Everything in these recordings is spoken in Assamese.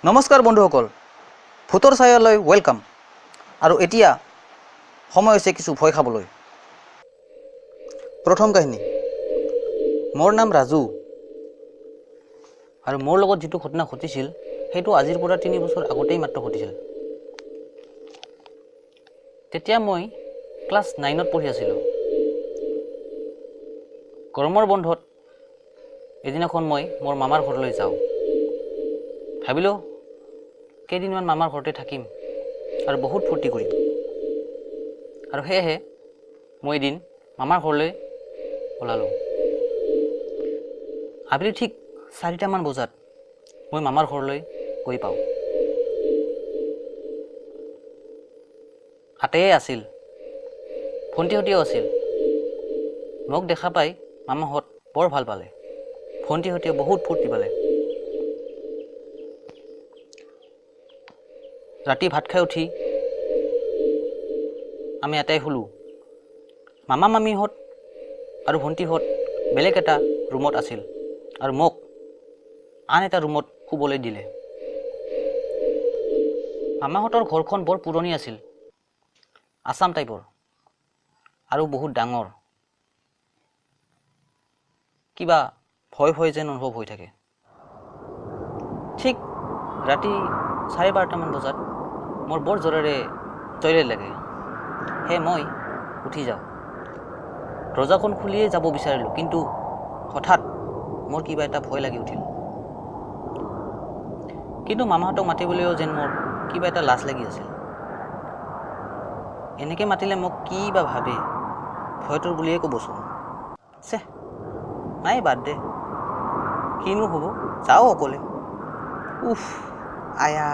নমস্কাৰ বন্ধুসকল, ভূতৰ ছায়ালৈ ৱেলকাম। আৰু এতিয়া সময় হৈছে কিছু ভয় খাবলৈ। প্ৰথম কাহিনী। মোৰ নাম ৰাজু আৰু মোৰ লগত যিটো ঘটনা ঘটিছিল সেইটো আজিৰ পৰা 3 বছৰ আগতেই মাত্ৰ ঘটিছিল। তেতিয়া মই ক্লাছ 9ত পঢ়ি আছিলোঁ। গৰমৰ বন্ধত এদিনাখন মই মোৰ মামাৰ ঘৰলৈ যাওঁ। ভাবিলোঁ কেইদিনমান মামাৰ ঘৰতে থাকিম আৰু বহুত ফূৰ্তি কৰিম। আৰু সেয়েহে মই এদিন মামাৰ ঘৰলৈ ওলালোঁ। আবেলি ঠিক 4টামান বজাত মই মামাৰ ঘৰলৈ গৈ পাওঁ। আটেয়ে আছিল, ভণ্টিহঁতেও আছিল। মোক দেখা পাই মামাহঁত বৰ ভাল পালে, ভণ্টিহঁতেও বহুত ফূৰ্তি পালে। ৰাতি ভাত খাই উঠি আমি এটাই শুলোঁ। মামা মামীহঁত আৰু ভণ্টিহঁত বেলেগ এটা ৰুমত আছিল আৰু মোক আন এটা ৰুমত শুবলৈ দিলে। মামাহঁতৰ ঘৰখন বৰ পুৰণি আছিল, আছাম টাইপৰ আৰু বহুত ডাঙৰ। কিবা ভয় ভয় যেন অনুভৱ হৈ থাকে। ঠিক ৰাতি 12:30মান বজাত মোৰ বৰ জোৰেৰে টয়লেট লাগে। সেয়ে মই উঠি যাওঁ। দৰজাখন খুলিয়েই যাব বিচাৰিলোঁ, কিন্তু হঠাৎ মোৰ কিবা এটা ভয় লাগি উঠিল। কিন্তু মামাহঁতক মাতিবলৈও যেন মোৰ কিবা এটা লাজ লাগি আছিল। এনেকৈ মাতিলে মোক কি বা ভাবে, ভয়টোৰ বুলিয়ে ক'বচোন। নাই বাদ দে, কিনো হ'ব, যাওঁ অকলে। উফ আয়া।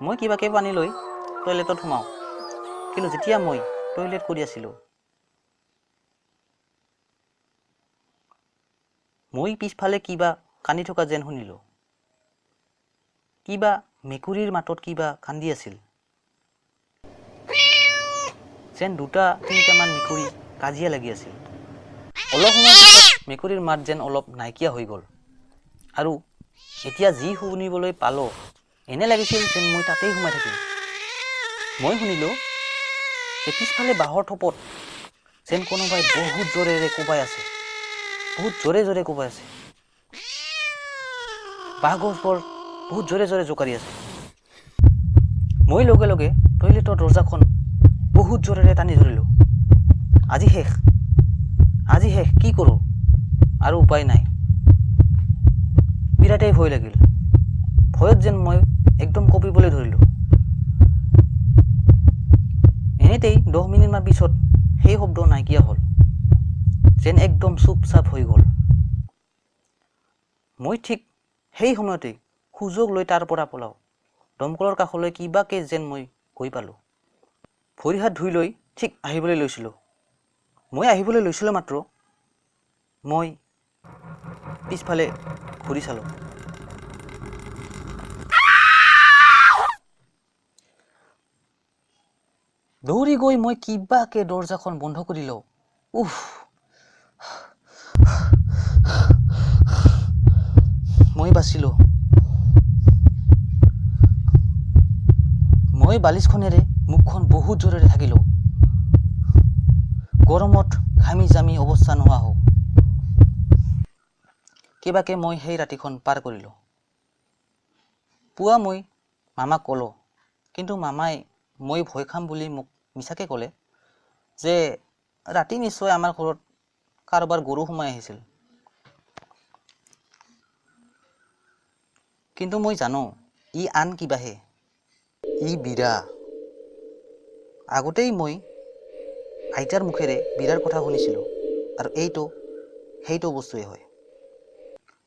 মই কিবাকে পানী লৈ টয়লেটত সোমাওঁ। কিন্তু যেতিয়া মই টয়লেট কৰি আছিলোঁ, মই পিছফালে কিবা কান্দি থকা যেন শুনিলোঁ। কিবা মেকুৰীৰ মাতত কিবা কান্দি আছিল। যেন 2-3টামান মেকুৰী কাজিয়া লাগি আছিল। অলপ সময় পিছত মেকুৰীৰ মাত যেন অলপ নাইকিয়া হৈ গ'ল আৰু এতিয়া যি শুনিবলৈ পালোঁ, এনে লাগিছিল যেন মই তাতেই সোমাই থাকিম। মই শুনিলোঁ যে পিছফালে বাঁহৰ থোপত যেন কোনোবাই বহুত জোৰেৰে কোবাই আছে, বহুত জোৰে জোৰে কোবাই আছে। বাঁহ গছবোৰ বহুত জোৰে জোৰে জোকাৰি আছে। মই লগে লগে টয়লেটৰ দৰজাখন বহুত জোৰেৰে টানি ধৰিলোঁ। আজি শেষ, কি কৰোঁ? আৰু উপায় নাই। বিৰাটেই ভয় লাগিল। ভয়ত যেন মই একদম কঁপিবলৈ ধৰিলোঁ। এনেতেই 10 মিনিটমান পিছত সেই শব্দ নাইকিয়া হ'ল, যেন একদম চুপচাপ হৈ গ'ল। মই ঠিক সেই সময়তেই সুযোগ লৈ তাৰ পৰা পলাওঁ। দমকলৰ কাষলৈ কিবাকে যেন মই গৈ পালোঁ। ভৰি হাত ধুই লৈ ঠিক আহিবলৈ লৈছিলোঁ মাত্ৰ মই পিছফালে ঘূৰি চালোঁ। দৌৰি গৈ মই কিবাকে দৰজাখন বন্ধ কৰি লওঁ। মই বাচিলোঁ। মই বালিচখনেৰে মুখখন বহুত জোৰেৰে ঢাকিলোঁ। গৰমত ঘামি জামি অৱস্থা নোহোৱা হওঁ। কিবাকে মই সেই ৰাতিখন পাৰ কৰিলোঁ। পুৱা মই মামাক ক'লোঁ, কিন্তু মামাই মই ভয় খাম বুলি মোক মিছাকে ক'লে যে ৰাতি নিশ্চয় আমাৰ ঘৰত কাৰোবাৰ গৰু সোমাই আহিছিল। কিন্তু মই জানো ই আন কিবাহে, ই বিৰা। আগতেই মই আইতাৰ মুখেৰে বিৰাৰ কথা শুনিছিলোঁ আৰু সেইটো বস্তুৱেই হয়।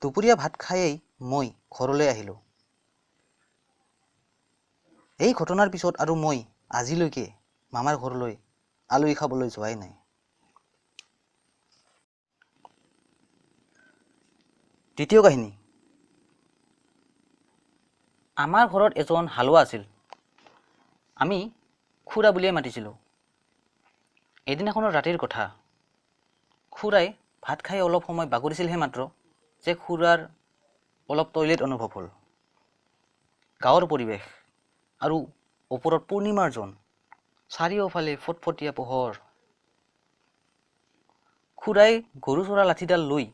দুপৰীয়া ভাত খায়েই মই ঘৰলৈ আহিলোঁ। এই ঘটনাৰ পিছত আৰু মই আজিলৈকে মামাৰ ঘৰলৈ আলহী খাবলৈ যোৱাই নাই। দ্বিতীয় কাহিনী। আমাৰ ঘৰত এজন হালোৱা আছিল। আমি খুৰা বুলিয়ে মাতিছিলোঁ। এদিনাখনৰ ৰাতিৰ কথা। খুৰাই ভাত খাই অলপ সময় বাগৰিছিলহে মাত্ৰ যে খুৰাৰ অলপ টয়লেট অনুভৱ হ'ল। গাঁৱৰ পৰিৱেশ আৰু ওপৰত পূৰ্ণিমাৰ জন, চাৰিওফালে ফটফটীয়া পোহৰ। খুৰাই গৰু চৰা লাঠিডাল লৈ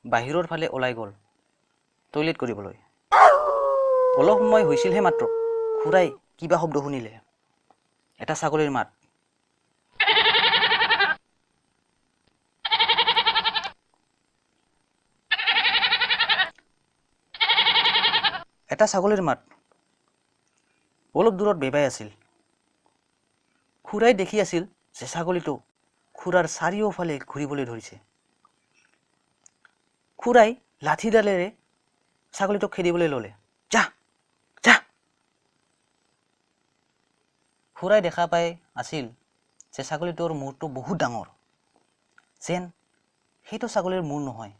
বাহিৰৰ ফালে ওলাই গ'ল টয়লেট কৰিবলৈ। অলপ সময় হৈছিলহে মাত্ৰ খুৰাই কিবা শব্দ শুনিলে, এটা ছাগলীৰ মাত। এটা ছাগলীৰ মাত অলপ দূৰত বেবাই আছিল। খুৰাই দেখি আছিল যে ছাগলীটো খুৰাৰ চাৰিওফালে ঘূৰিবলৈ ধৰিছে। খুৰাই লাঠিডালেৰে ছাগলীটোক খেদিবলৈ ল'লে। যা যা। খুৰাই দেখা পাই আছিল যে ছাগলীটোৰ মূৰটো বহুত ডাঙৰ, যেন সেইটো ছাগলীৰ মূৰ নহয়,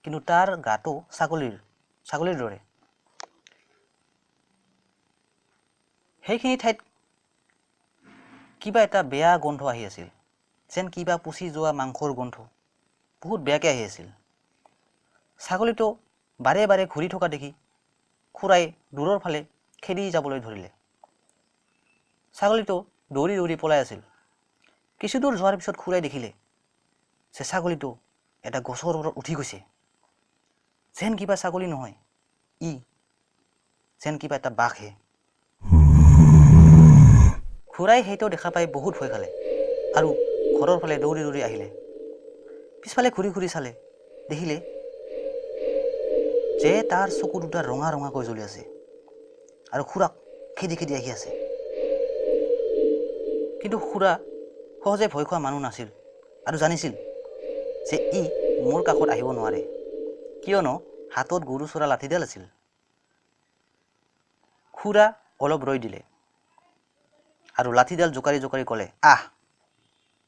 কিন্তু তাৰ গাটো ছাগলীৰ দৰে। সেইখিনি ঠাইত কিবা এটা বেয়া গোন্ধ আহি আছিল, যেন কিবা পচি যোৱা মাংসৰ গোন্ধ বহুত বেয়াকৈ আহি আছিল। ছাগলীটো বাৰে বাৰে ঘূৰি থকা দেখি খুৰাই দূৰৰ ফালে খেদি যাবলৈ ধৰিলে। ছাগলীটো দৌৰি দৌৰি পলাই আছিল। কিছুদূৰ যোৱাৰ পিছত খুৰাই দেখিলে যে ছাগলীটো এটা গছৰ ওপৰত উঠি গৈছে। যেন কিবা ছাগলী নহয়, যেন কিবা এটা বাঘহে। খুৰাই সেইটো দেখা পাই বহুত ভয় খালে আৰু ঘৰৰ ফালে দৌৰি দৌৰি আহিলে। পিছফালে ঘূৰি ঘূৰি চালে, দেখিলে যে তাৰ চকু দুটা ৰঙা ৰঙাকৈ জ্বলি আছে আৰু খুৰাক খেদি খেদি আহি আছে। কিন্তু খুৰা সহজে ভয় খোৱা মানুহ নাছিল আৰু জানিছিল যে মোৰ কাষত আহিব নোৱাৰে, কিয়নো হাতত গৰু চৰা লাঠিডাল আছিল। খুৰা অলপ ৰৈ দিলে আৰু লাঠিডাল জোকাৰি জোকাৰি ক'লে, আহ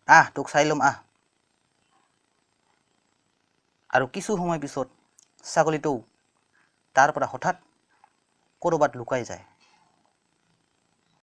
আহ, তোক চাই ল'ম আহ। আৰু কিছু সময় পিছত ছাগলীটো তাৰ পৰা হঠাৎ ক'ৰবাত লুকাই যায়।